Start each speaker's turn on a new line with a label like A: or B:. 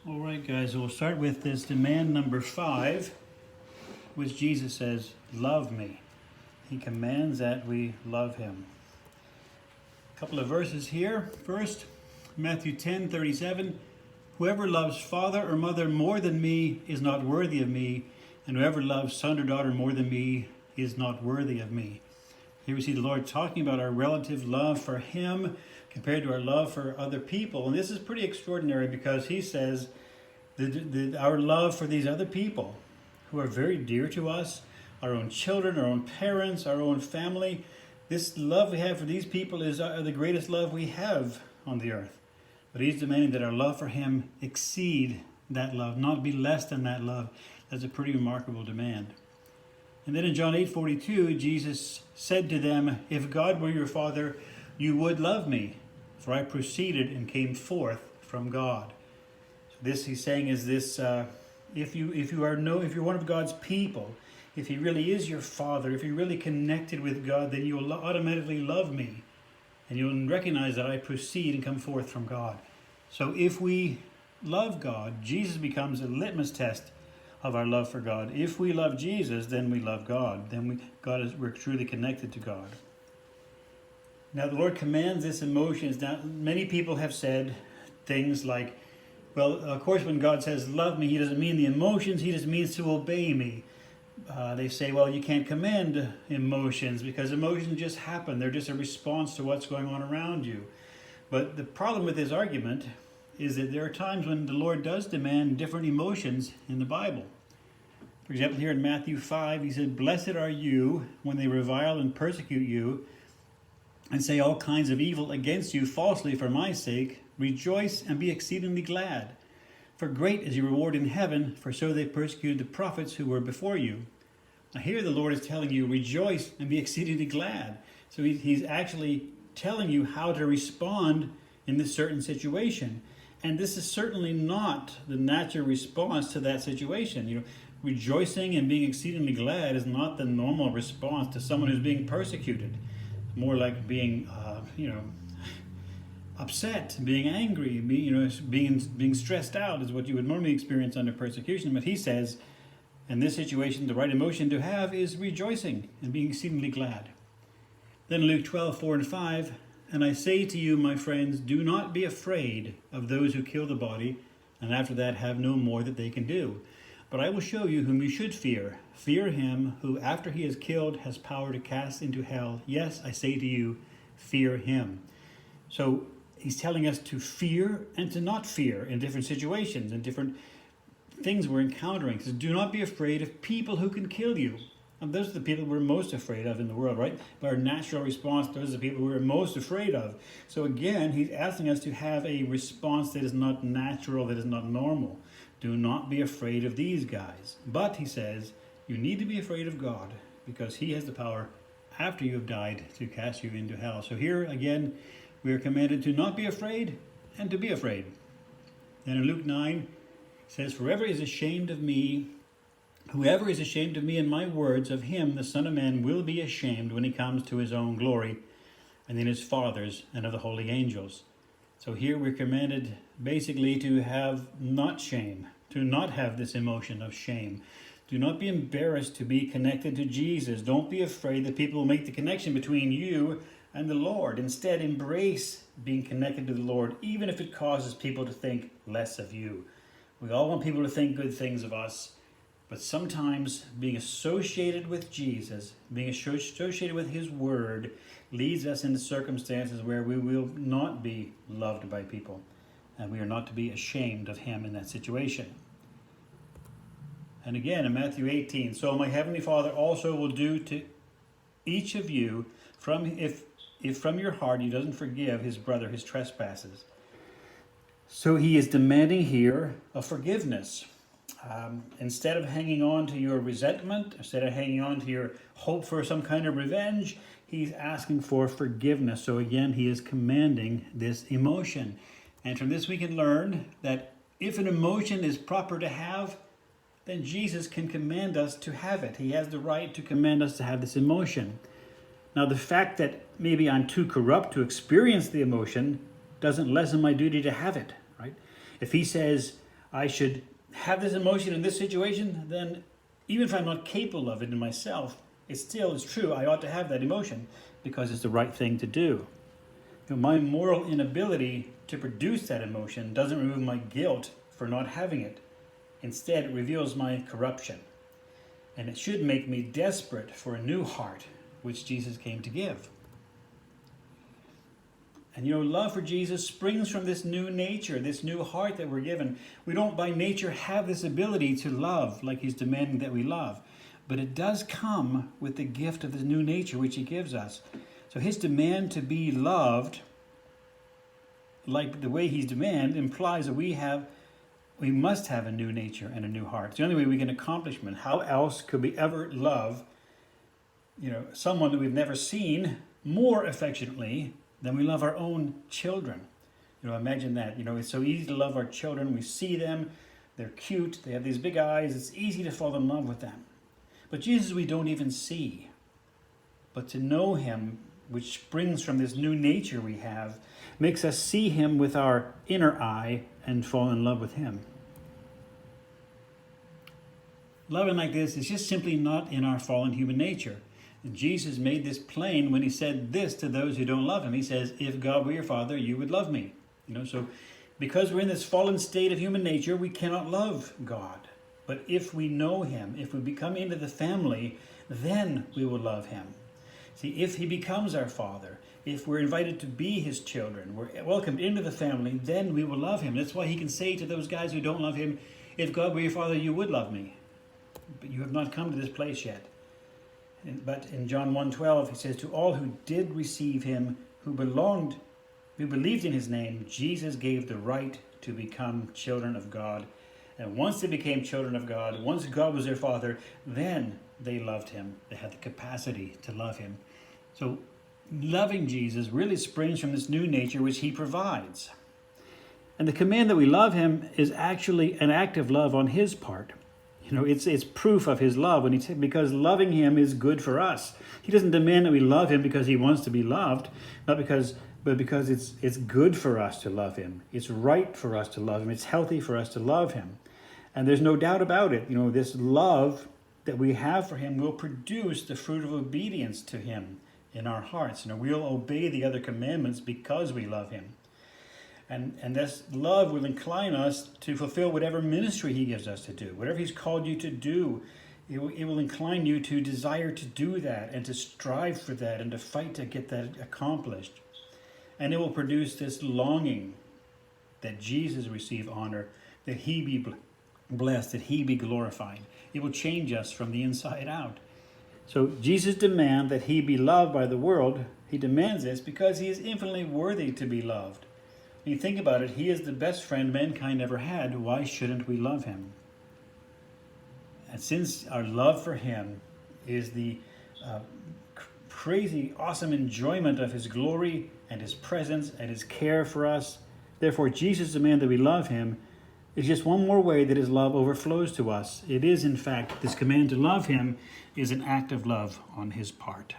A: All right, guys, we'll start with this demand number 5, which Jesus says, love me. He commands that we love him. A couple of verses here. First, Matthew 10:37. Whoever loves father or mother more than me is not worthy of me, and whoever loves son or daughter more than me is not worthy of me. Here we see the Lord talking about our relative love for him compared to our love for other people. And this is pretty extraordinary because he says that our love for these other people who are very dear to us, our own children, our own parents, our own family, this love we have for these people is the greatest love we have on the earth. But he's demanding that our love for him exceed that love, not be less than that love. That's a pretty remarkable demand. And then in John 8:42, Jesus said to them, if God were your father, you would love me, for I proceeded and came forth from God. So this he's saying is this, if you're one of God's people, if he really is your father, if you're really connected with God, then you'll automatically love me. And you'll recognize that I proceed and come forth from God. So if we love God, Jesus becomes a litmus test of our love for God. If we love Jesus, then we love God. Then we're truly connected to God. Now the Lord commands this emotions. Now many people have said things like, well, of course when God says love me, he doesn't mean the emotions, he just means to obey me. They say, well, you can't command emotions because emotions just happen. They're just a response to what's going on around you. But the problem with this argument is that there are times when the Lord does demand different emotions in the Bible. For example, here in Matthew 5, he said, blessed are you when they revile and persecute you and say all kinds of evil against you falsely for my sake. Rejoice and be exceedingly glad. For great is your reward in heaven, for so they persecuted the prophets who were before you. Now here the Lord is telling you, rejoice and be exceedingly glad. So he's actually telling you how to respond in this certain situation. And this is certainly not the natural response to that situation. Rejoicing and being exceedingly glad is not the normal response to someone who's being persecuted. More like being, upset, being angry, being stressed out is what you would normally experience under persecution. But he says, in this situation, the right emotion to have is rejoicing and being exceedingly glad. Then Luke 12:4-5, and I say to you, my friends, do not be afraid of those who kill the body, and after that have no more that they can do. But I will show you whom you should fear. Fear him who, after he is killed, has power to cast into hell. Yes, I say to you, fear him. So he's telling us to fear and to not fear in different situations and different things we're encountering. He says, do not be afraid of people who can kill you. And those are the people we're most afraid of in the world, right? But our natural response, those are the people we're most afraid of. So again, he's asking us to have a response that is not natural, that is not normal. Do not be afraid of these guys. But he says, you need to be afraid of God because he has the power after you have died to cast you into hell. So here again, we are commanded to not be afraid and to be afraid. Then in Luke 9, it says, whoever is ashamed of me and my words, of him the Son of Man will be ashamed when he comes to his own glory and in his Father's and of the holy angels. So here we're commanded basically to have not shame, to not have this emotion of shame. Do not be embarrassed to be connected to Jesus. Don't be afraid that people will make the connection between you and the Lord. Instead, embrace being connected to the Lord, even if it causes people to think less of you. We all want people to think good things of us, but sometimes being associated with Jesus, being associated with his word, leads us into circumstances where we will not be loved by people, and we are not to be ashamed of him in that situation. And again, in Matthew 18, so my heavenly Father also will do to each of you, if from your heart he doesn't forgive his brother his trespasses. So he is demanding here a forgiveness. Instead of hanging on to your resentment, instead of hanging on to your hope for some kind of revenge, he's asking for forgiveness. So again, he is commanding this emotion. And from this we can learn that if an emotion is proper to have, then Jesus can command us to have it. He has the right to command us to have this emotion. Now, the fact that maybe I'm too corrupt to experience the emotion doesn't lessen my duty to have it, right? If he says, I should have this emotion in this situation, then even if I'm not capable of it in myself, it still is true. I ought to have that emotion because it's the right thing to do. My moral inability to produce that emotion doesn't remove my guilt for not having it. Instead, it reveals my corruption. And it should make me desperate for a new heart, which Jesus came to give. And love for Jesus springs from this new nature, this new heart that we're given. We don't by nature have this ability to love like he's demanding that we love. But it does come with the gift of this new nature which he gives us. So his demand to be loved, like the way he's demanded, implies that we must have a new nature and a new heart. It's the only way we can accomplish it. How else could we ever love, someone that we've never seen more affectionately than we love our own children? Imagine that. It's so easy to love our children. We see them, they're cute, they have these big eyes. It's easy to fall in love with them. But Jesus we don't even see. But to know him, which springs from this new nature we have, makes us see him with our inner eye and fall in love with him. Loving like this is just simply not in our fallen human nature. And Jesus made this plain when he said this to those who don't love him. He says, if God were your father, you would love me. So because we're in this fallen state of human nature, we cannot love God. But if we know him, if we become into the family, then we will love him. See, if he becomes our father, if we're invited to be his children, we're welcomed into the family, then we will love him. That's why he can say to those guys who don't love him, if God were your father, you would love me. But you have not come to this place yet. But in John 1:12, he says, to all who did receive him, who believed in his name, Jesus gave the right to become children of God. And once they became children of God, once God was their father, then they loved him. They had the capacity to love him. So loving Jesus really springs from this new nature which he provides. And the command that we love him is actually an act of love on his part. It's proof of his love because loving him is good for us. He doesn't demand that we love him because he wants to be loved, but because it's good for us to love him. It's right for us to love him. It's healthy for us to love him. And there's no doubt about it. This love that we have for him will produce the fruit of obedience to him in our hearts. We'll obey the other commandments because we love him. And this love will incline us to fulfill whatever ministry he gives us to do. Whatever he's called you to do, it will incline you to desire to do that and to strive for that and to fight to get that accomplished. And it will produce this longing that Jesus receive honor, that he be blessed, that he be glorified. It will change us from the inside out. So Jesus demands that he be loved by the world. He demands this because he is infinitely worthy to be loved. When you think about it, he is the best friend mankind ever had. Why shouldn't we love him? And since our love for him is the crazy, awesome enjoyment of his glory and his presence and his care for us, therefore Jesus' demand that we love him is just one more way that his love overflows to us. It is, in fact, this command to love him is an act of love on his part.